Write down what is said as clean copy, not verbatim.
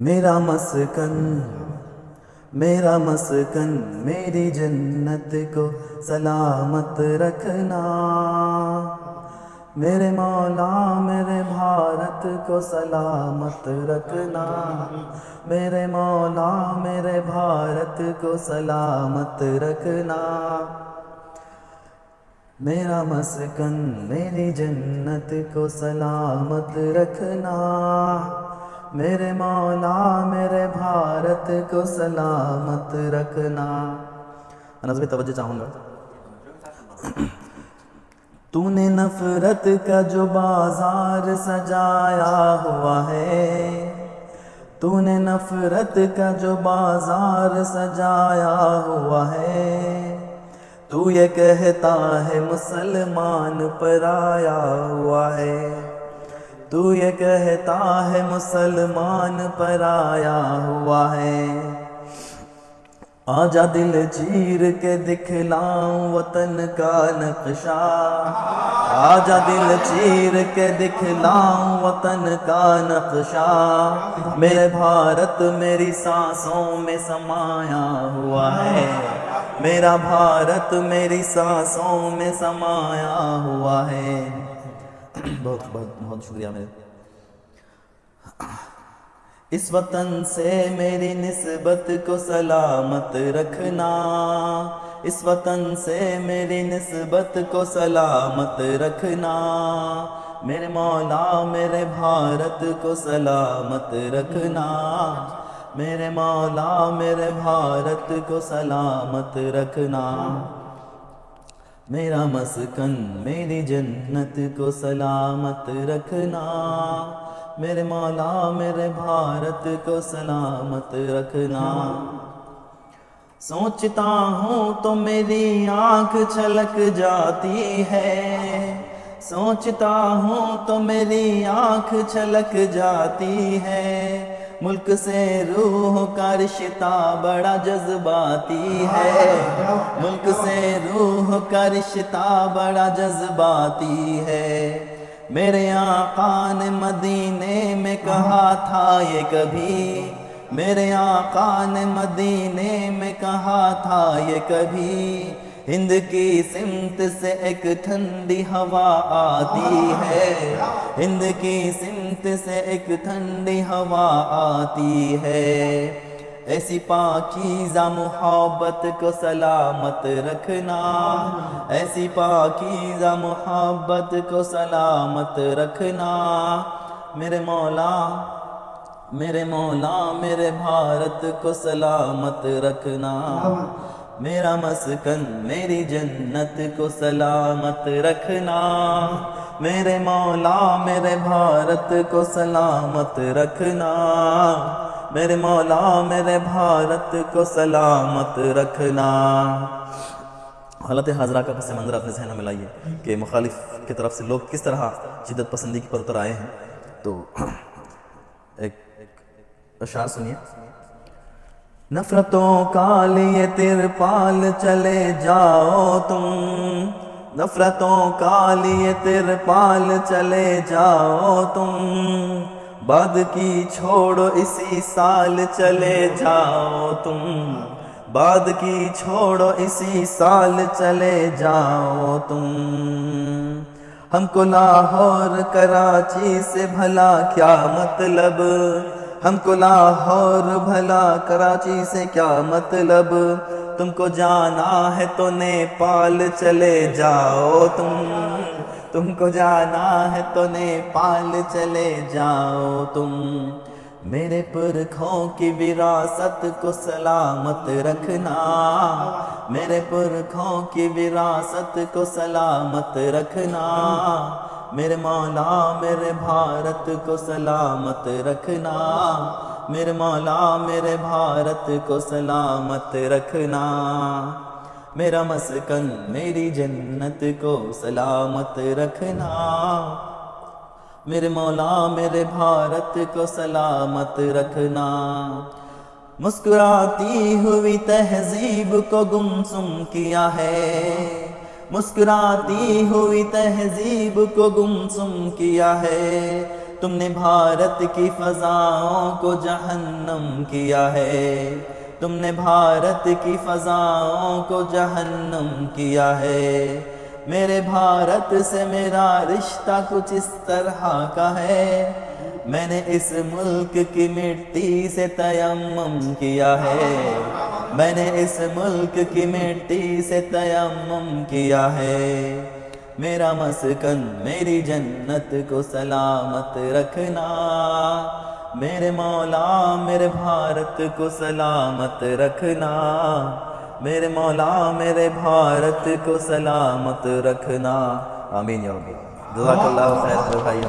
میرا مسکن میرا مسکن میری جنت کو سلامت رکھنا، میرے مولا میرے بھارت کو سلامت رکھنا، میرے مولا میرے بھارت کو سلامت رکھنا، میرا مسکن میری جنت کو سلامت رکھنا، میرے مولا میرے بھارت کو سلامت رکھنا۔ انس بھائی توجہ چاہوں گا۔ تو نے نفرت کا جو بازار سجایا ہوا ہے، تو نے نفرت کا جو بازار سجایا ہوا ہے، تو یہ کہتا ہے مسلمان پرایا ہوا ہے، تو یہ کہتا ہے مسلمان پرایا ہوا ہے، آجا دل چیر کے دکھلاؤں وطن کا نقشہ، آجا دل چیر کے دکھلاؤں وطن کا نقشہ، میرے بھارت میری سانسوں میں سمایا ہوا ہے، میرا بھارت میری سانسوں میں سمایا ہوا ہے۔ بہت بہت بہت شکریہ میرے۔ اس وطن سے میری نسبت کو سلامت رکھنا، اس وطن سے میری نسبت کو سلامت رکھنا، میرے مولا میرے بھارت کو سلامت رکھنا، میرے مولا میرے بھارت کو سلامت رکھنا، میرا مسکن میری جنت کو سلامت رکھنا، میرے مولا میرے بھارت کو سلامت رکھنا۔ سوچتا ہوں تو میری آنکھ چھلک جاتی ہے، سوچتا ہوں تو میری آنکھ چھلک جاتی ہے، ملک سے روح کا رشتہ بڑا جذباتی ہے، ملک سے روح کا رشتہ بڑا جذباتی ہے، میرے آقا نے مدینے میں کہا تھا یہ کبھی، میرے آقا نے مدینے میں کہا تھا یہ کبھی، ہند کی سمت سے ایک ٹھنڈی ہوا آتی ہے، ہند کی سمت سے ایک ٹھنڈی ہوا آتی ہے، ایسی پاکیزہ محبت کو سلامت رکھنا، ایسی پاکیزہ محبت کو سلامت رکھنا، میرے مولا میرے مولا میرے بھارت کو سلامت رکھنا، میرا مسکن میری جنت کو سلامت رکھنا، میرے مولا میرے بھارت کو سلامت رکھنا، میرے مولا میرے بھارت کو سلامت رکھنا۔ حالت حاضرہ کا پس منظر اپنے ذہن میں لائیے کہ مخالف کی طرف سے لوگ کس طرح شدت پسندی کی پر آئے ہیں۔ تو ایک اشعار سنیے۔ نفرتوں کا لیے ترپال چلے جاؤ تم، نفرتوں کا لیے ترپال چلے جاؤ تم، بعد کی چھوڑو اسی سال چلے جاؤ تم، بعد کی چھوڑو اسی سال چلے جاؤ تم، ہم کو لاہور کراچی سے بھلا کیا مطلب، ہم کو لاہور بھلا کراچی سے کیا مطلب، تم کو جانا ہے تو نیپال چلے جاؤ تم کو جانا ہے تو نیپال چلے جاؤ تم، میرے پرکھوں کی وراثت کو سلامت رکھنا، میرے پرکھوں کی وراثت کو سلامت رکھنا، میرے مولا میرے بھارت کو سلامت رکھنا، میرے مولا میرے بھارت کو سلامت رکھنا، میرا مسکن میری جنت کو سلامت رکھنا، میرے مولا میرے بھارت کو سلامت رکھنا، مسکراتی ہوئی تہذیب کو گمسم کیا ہے، مسکراتی ہوئی تہذیب کو گمسم کیا ہے، تم نے بھارت کی فضاؤں کو جہنم کیا ہے، تم نے بھارت کی فضاؤں کو جہنم کیا ہے۔ میرے بھارت سے میرا رشتہ کچھ اس طرح کا ہے، میں نے اس ملک کی مٹی سے تیمم کیا ہے، میں نے اس ملک کی مٹی سے تیمم کیا ہے۔ میرا مسکن میری جنت کو سلامت رکھنا، میرے مولا میرے بھارت کو سلامت رکھنا، میرے مولا میرے بھارت کو سلامت رکھنا، آمین یا رب۔ جزاک اللہ خیر بھائی۔